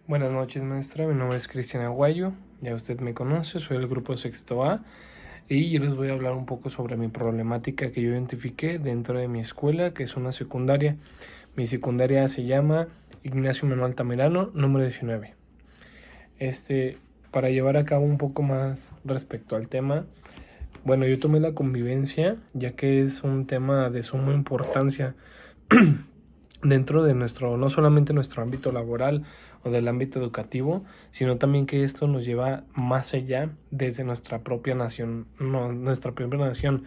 Buenas noches, maestra. Mi nombre es Cristian Aguayo. Ya usted me conoce, soy del grupo Sexto A y yo les voy a hablar un poco sobre mi problemática que yo identifiqué dentro de mi escuela, que es una secundaria. Mi secundaria se llama Ignacio Manuel Tamirano, número 19. Para llevar a cabo un poco más respecto al tema, bueno, yo tomé la convivencia, ya que es un tema de suma importancia dentro de nuestro, no solamente nuestro ámbito laboral o del ámbito educativo, sino también que esto nos lleva más allá desde nuestra propia nación, no, nuestra propia nación.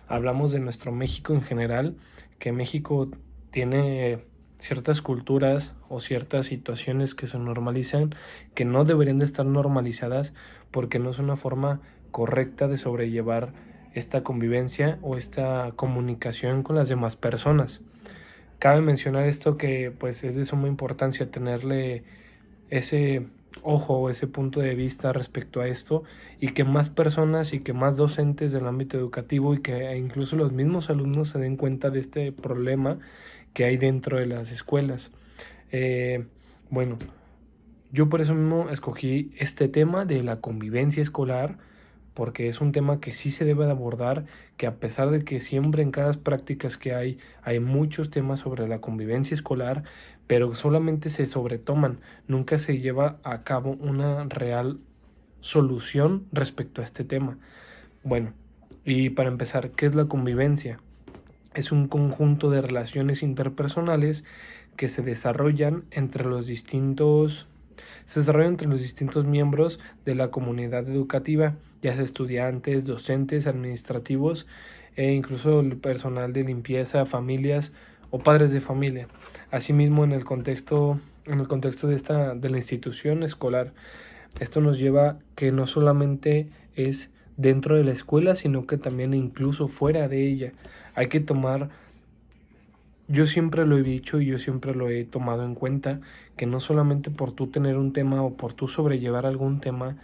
Hablamos de nuestro México en general, que México tiene ciertas culturas o ciertas situaciones que se normalizan, que no deberían de estar normalizadas porque no es una forma correcta de sobrellevar esta convivencia o esta comunicación con las demás personas. Cabe mencionar esto que pues es de suma importancia tenerle ese ojo o ese punto de vista respecto a esto y que más personas y que más docentes del ámbito educativo y que incluso los mismos alumnos se den cuenta de este problema que hay dentro de las escuelas. Eh, bueno, yo por eso mismo escogí este tema de la convivencia escolar, porque es un tema que sí se debe de abordar, que a pesar de que siempre en cada prácticas que hay muchos temas sobre la convivencia escolar, pero solamente se sobretoman, nunca se lleva a cabo una real solución respecto a este tema. Bueno, y para empezar, ¿qué es la convivencia? Es un conjunto de relaciones interpersonales que se desarrollan entre los distintos miembros de la comunidad educativa, ya sea estudiantes, docentes, administrativos e incluso el personal de limpieza, familias o padres de familia. Asimismo, en el contexto de la institución escolar, esto nos lleva que no solamente es dentro de la escuela, sino que también incluso fuera de ella. Hay que tomar, yo siempre lo he dicho y yo siempre lo he tomado en cuenta, que no solamente por tú tener un tema o por tú sobrellevar algún tema,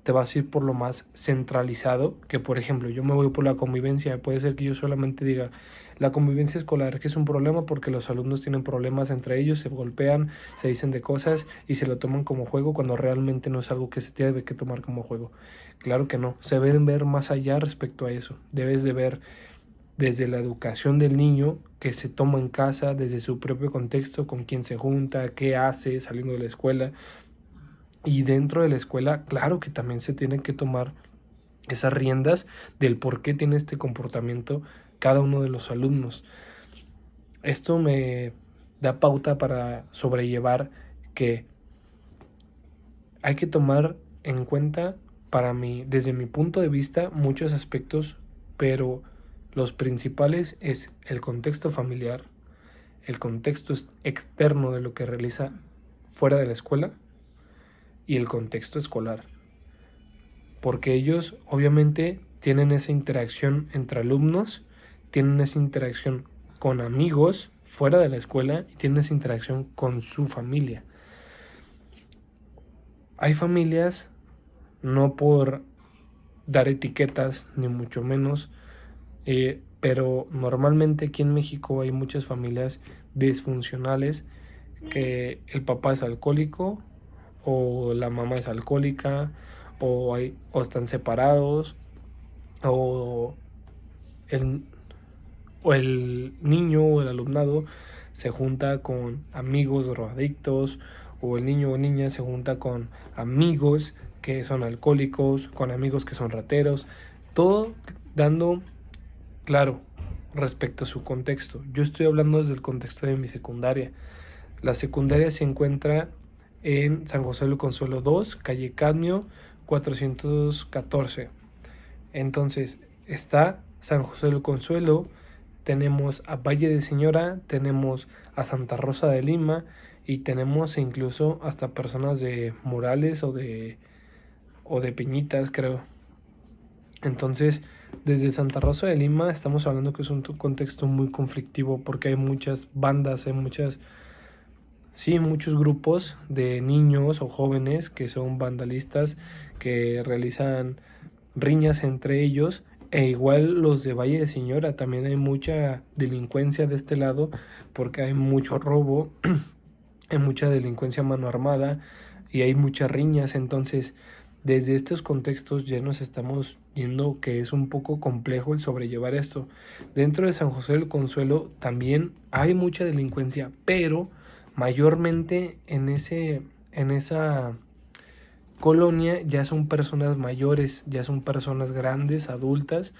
te vas a ir por lo más centralizado, que por ejemplo yo me voy por la convivencia, puede ser que yo solamente diga la convivencia escolar, que es un problema porque los alumnos tienen problemas entre ellos, se golpean, se dicen de cosas y se lo toman como juego cuando realmente no es algo que se tiene que tomar como juego. Claro que no, se deben ver más allá respecto a eso, debes de ver desde la educación del niño que se toma en casa, desde su propio contexto, con quién se junta, qué hace saliendo de la escuela. Y dentro de la escuela, claro que también se tienen que tomar esas riendas del por qué tiene este comportamiento cada uno de los alumnos. Esto me da pauta para sobrellevar que hay que tomar en cuenta para mí, desde mi punto de vista, muchos aspectos, pero los principales es el contexto familiar, el contexto externo de lo que realiza fuera de la escuela y el contexto escolar. Porque ellos obviamente tienen esa interacción entre alumnos, tienen esa interacción con amigos fuera de la escuela y tienen esa interacción con su familia. Hay familias, no por dar etiquetas ni mucho menos, pero normalmente aquí en México hay muchas familias disfuncionales que el papá es alcohólico o la mamá es alcohólica o están separados o el, o el niño o el alumnado se junta con amigos drogadictos o el niño o niña se junta con amigos que son alcohólicos, con amigos que son rateros, todo dando claro respecto a su contexto. Yo estoy hablando desde el contexto de mi secundaria. La secundaria se encuentra en San José del Consuelo 2, calle Cadmio 414. Entonces está San José del Consuelo, tenemos a Valle de Señora, tenemos a Santa Rosa de Lima y tenemos incluso hasta personas de Morales o de Peñitas, creo. Entonces, desde Santa Rosa de Lima estamos hablando que es un contexto muy conflictivo porque hay muchas bandas, hay muchos grupos de niños o jóvenes que son vandalistas, que realizan riñas entre ellos, e igual los de Valle de Señora, también hay mucha delincuencia de este lado porque hay mucho robo, hay mucha delincuencia a mano armada y hay muchas riñas. Entonces, desde estos contextos ya nos estamos viendo que es un poco complejo el sobrellevar esto. Dentro de San José del Consuelo también hay mucha delincuencia, pero mayormente en esa colonia ya son personas mayores, ya son personas grandes, adultas,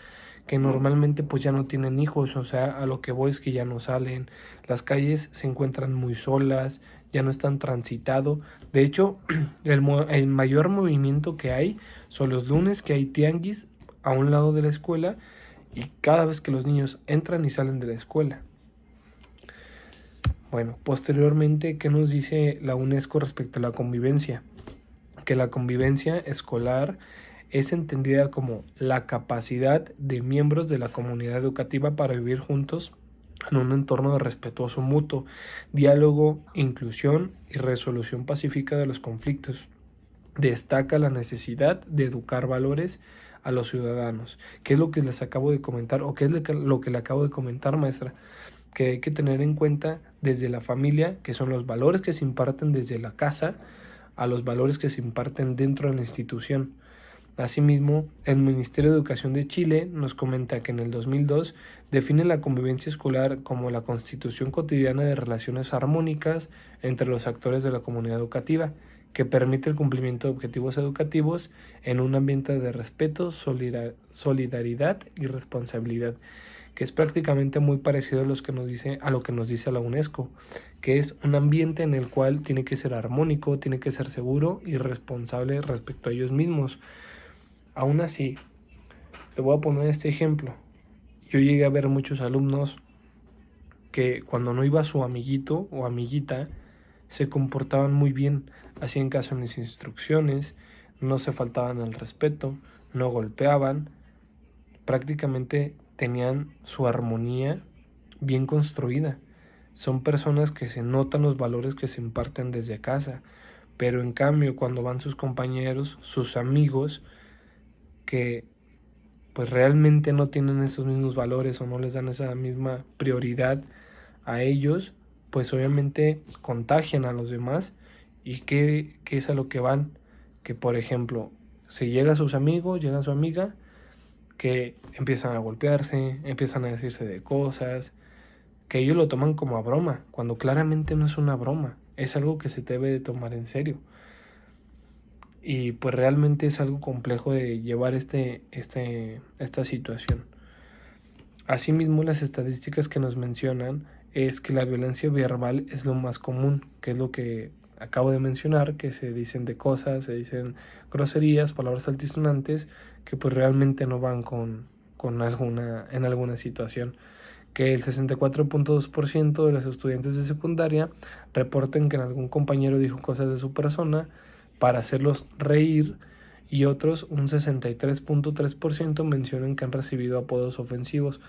que normalmente pues ya no tienen hijos. O sea, a lo que voy es que ya no salen, las calles se encuentran muy solas, ya no están transitado. De hecho, el mayor movimiento que hay son los lunes, que hay tianguis a un lado de la escuela, y cada vez que los niños entran y salen de la escuela. Bueno, posteriormente, ¿qué nos dice la UNESCO respecto a la convivencia? Que la convivencia escolar es entendida como la capacidad de miembros de la comunidad educativa para vivir juntos en un entorno de respetuoso mutuo, diálogo, inclusión y resolución pacífica de los conflictos. Destaca la necesidad de educar valores a los ciudadanos. ¿Qué es lo que les acabo de comentar? ¿O qué es lo que le acabo de comentar, maestra? Que hay que tener en cuenta desde la familia, que son los valores que se imparten desde la casa, a los valores que se imparten dentro de la institución. Asimismo, el Ministerio de Educación de Chile nos comenta que en el 2002 define la convivencia escolar como la constitución cotidiana de relaciones armónicas entre los actores de la comunidad educativa, que permite el cumplimiento de objetivos educativos en un ambiente de respeto, solidaridad y responsabilidad, que es prácticamente muy parecido a lo que nos dice la UNESCO, que es un ambiente en el cual tiene que ser armónico, tiene que ser seguro y responsable respecto a ellos mismos. Aún así, te voy a poner este ejemplo. Yo llegué a ver muchos alumnos que cuando no iba su amiguito o amiguita, se comportaban muy bien, hacían caso en las instrucciones, no se faltaban al respeto, no golpeaban, prácticamente tenían su armonía bien construida. Son personas que se notan los valores que se imparten desde casa, pero en cambio cuando van sus compañeros, sus amigos, que pues realmente no tienen esos mismos valores o no les dan esa misma prioridad a ellos, pues obviamente contagian a los demás. ¿Y qué es a lo que van? Que por ejemplo, si llega a sus amigos, llega a su amiga, que empiezan a golpearse, empiezan a decirse de cosas, que ellos lo toman como a broma, cuando claramente no es una broma, es algo que se debe de tomar en serio. Y pues realmente es algo complejo de llevar esta situación. Asimismo, las estadísticas que nos mencionan es que la violencia verbal es lo más común, que es lo que acabo de mencionar, que se dicen de cosas, se dicen groserías, palabras altisonantes, que pues realmente no van en alguna situación. Que el 64.2% de los estudiantes de secundaria reporten que algún compañero dijo cosas de su persona para hacerlos reír, y otros, un 63.3%, mencionan que han recibido apodos ofensivos.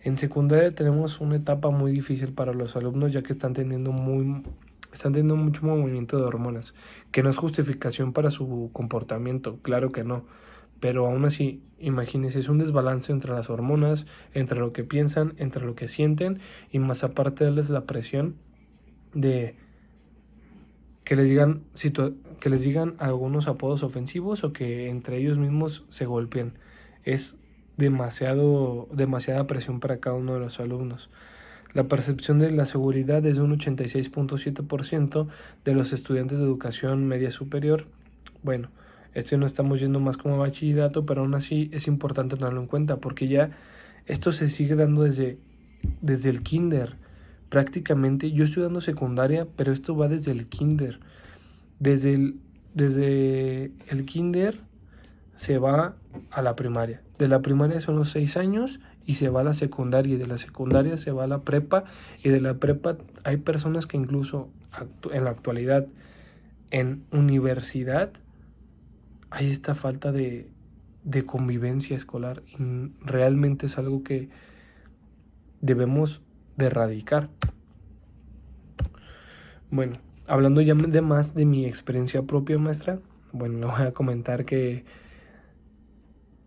En secundaria tenemos una etapa muy difícil para los alumnos, ya que están teniendo mucho movimiento de hormonas, que no es justificación para su comportamiento, claro que no, pero aún así, imagínense, es un desbalance entre las hormonas, entre lo que piensan, entre lo que sienten, y más aparte darles la presión de que les digan algunos apodos ofensivos o que entre ellos mismos se golpeen. Es demasiada presión para cada uno de los alumnos. La percepción de la seguridad es de un 86.7% de los estudiantes de educación media superior. Bueno, no estamos yendo más como bachillerato, pero aún así es importante tenerlo en cuenta, porque ya esto se sigue dando desde el kinder. Prácticamente yo estoy dando secundaria, pero esto va desde el kinder. Desde el kinder se va a la primaria. De la primaria son los 6 años y se va a la secundaria, y de la secundaria se va a la prepa, y de la prepa hay personas que incluso en la actualidad en universidad hay esta falta de convivencia escolar, y realmente es algo que debemos de erradicar. Bueno, hablando ya de más de mi experiencia propia, maestra, bueno, le voy a comentar que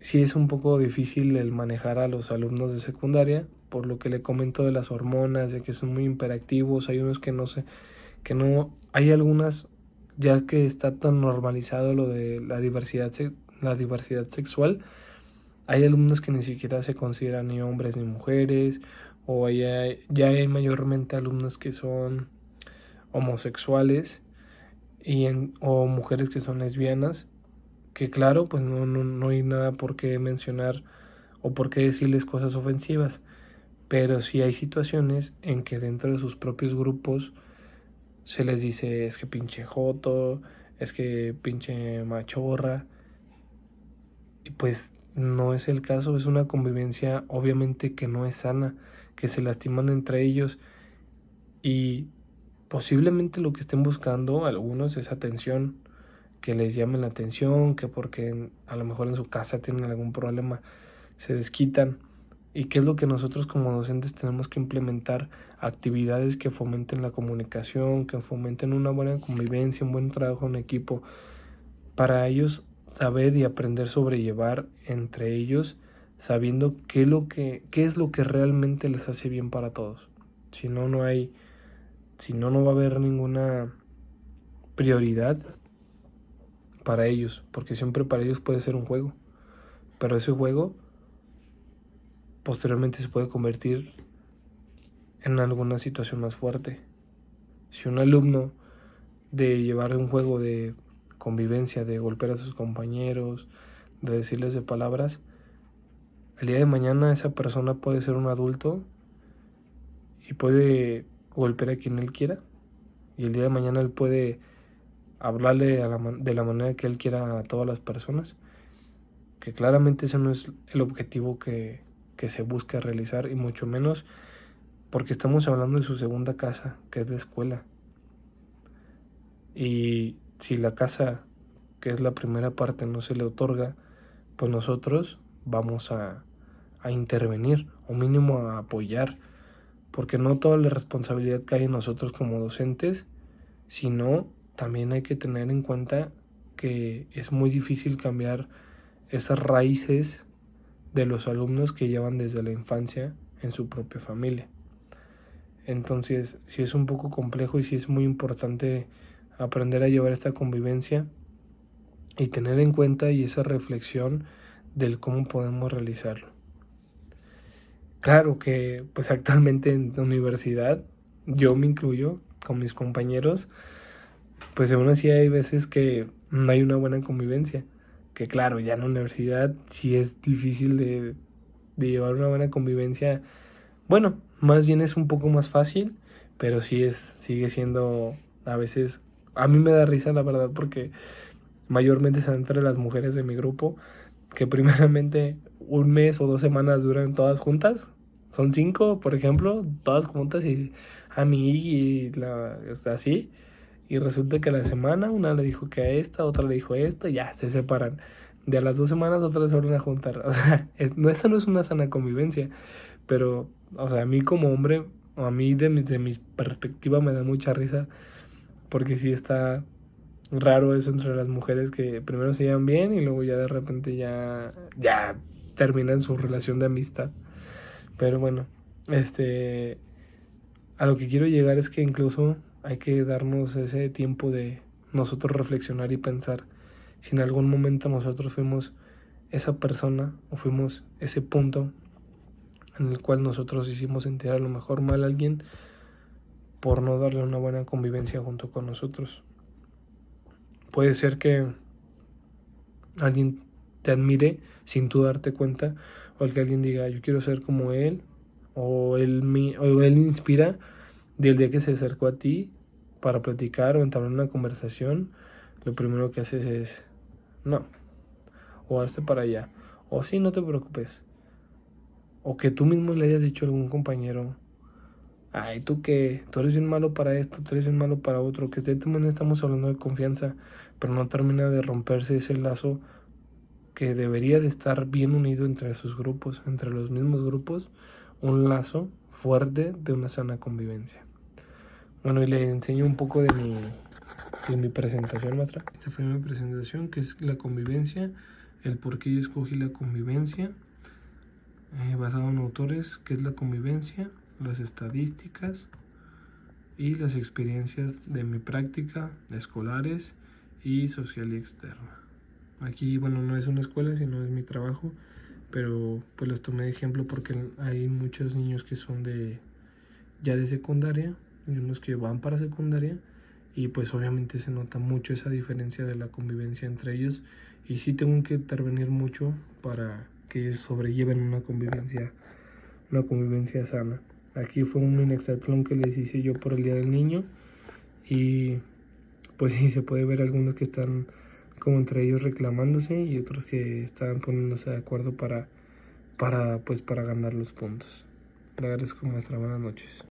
sí es un poco difícil el manejar a los alumnos de secundaria, por lo que le comento de las hormonas, de que son muy hiperactivos, hay unos que no hay algunas, ya que está tan normalizado lo de la diversidad sexual, hay alumnos que ni siquiera se consideran ni hombres ni mujeres, o ya hay mayormente alumnos que son homosexuales o mujeres que son lesbianas, que claro, pues no hay nada por qué mencionar o por qué decirles cosas ofensivas, pero sí hay situaciones en que dentro de sus propios grupos se les dice es que pinche joto, es que pinche machorra, y pues no es el caso, es una convivencia obviamente que no es sana, que se lastiman entre ellos y posiblemente lo que estén buscando algunos es atención, que les llamen la atención, que porque a lo mejor en su casa tienen algún problema, se desquitan. ¿Y qué es lo que nosotros como docentes tenemos que implementar? Actividades que fomenten la comunicación, que fomenten una buena convivencia, un buen trabajo en equipo, para ellos saber y aprender a sobrellevar entre ellos, sabiendo qué es lo que realmente les hace bien para todos. Si no, no va a haber ninguna prioridad para ellos, porque siempre para ellos puede ser un juego, pero ese juego posteriormente se puede convertir en alguna situación más fuerte. Si un alumno de llevar un juego de convivencia, de golpear a sus compañeros, de decirles de palabras, el día de mañana esa persona puede ser un adulto y puede golpear a quien él quiera, y el día de mañana él puede hablarle de la manera que él quiera a todas las personas, que claramente ese no es el objetivo que se busca realizar, y mucho menos porque estamos hablando de su segunda casa, que es la escuela. Y si la casa, que es la primera parte, no se le otorga, pues nosotros vamos a intervenir o mínimo a apoyar, porque no toda la responsabilidad cae en nosotros como docentes, sino también hay que tener en cuenta que es muy difícil cambiar esas raíces de los alumnos que llevan desde la infancia en su propia familia. Entonces, sí es un poco complejo y sí es muy importante aprender a llevar esta convivencia y tener en cuenta y esa reflexión del cómo podemos realizarlo. Claro que pues actualmente en la universidad, yo me incluyo con mis compañeros, pues aún así hay veces que no hay una buena convivencia, que claro, ya en la universidad sí es difícil de llevar una buena convivencia. Bueno, más bien es un poco más fácil, pero sigue siendo a veces, a mí me da risa la verdad porque mayormente son entre las mujeres de mi grupo, que primeramente un mes o 2 semanas duran todas juntas, son 5, por ejemplo, todas juntas y a mí así, y resulta que a la semana una le dijo que a esta, otra le dijo esto, y ya se separan. De a las 2 semanas otras se vuelven a juntar. O sea, esa no es una sana convivencia. Pero, o sea, a mí como hombre, o a mí de mi perspectiva me da mucha risa, porque sí está raro eso entre las mujeres que primero se llevan bien y luego ya de repente ya terminan su relación de amistad. Pero bueno, este, a lo que quiero llegar es que incluso hay que darnos ese tiempo de nosotros reflexionar y pensar si en algún momento nosotros fuimos esa persona o fuimos ese punto en el cual nosotros hicimos sentir a lo mejor mal a alguien por no darle una buena convivencia junto con nosotros. Puede ser que alguien te admire sin tú darte cuenta, o que alguien diga yo quiero ser como él, o él inspira del día que se acercó a ti para platicar o entablar una conversación. Lo primero que haces es no, o hazte para allá, o sí, no te preocupes, o que tú mismo le hayas dicho a algún compañero, ay, tú que tú eres bien malo para esto, tú eres bien malo para otro, que también estamos hablando de confianza, pero no termina de romperse ese lazo que debería de estar bien unido entre sus grupos, entre los mismos grupos, un lazo fuerte de una sana convivencia. Bueno, y le enseño un poco de mi presentación, maestra. Esta fue mi presentación, que es la convivencia, el por qué yo escogí la convivencia, basado en autores, qué es la convivencia, las estadísticas, y las experiencias de mi práctica escolares y social y externa. Aquí, bueno, no es una escuela, sino es mi trabajo, pero pues los tomé de ejemplo porque hay muchos niños que son ya de secundaria y unos que van para secundaria, y pues obviamente se nota mucho esa diferencia de la convivencia entre ellos, y sí tengo que intervenir mucho para que ellos sobrelleven una convivencia sana. Aquí fue un Minexatlón que les hice yo por el Día del Niño, y pues sí se puede ver algunos que están como entre ellos reclamándose y otros que estaban poniéndose de acuerdo para ganar los puntos. Le agradezco, maestra. Buenas noches.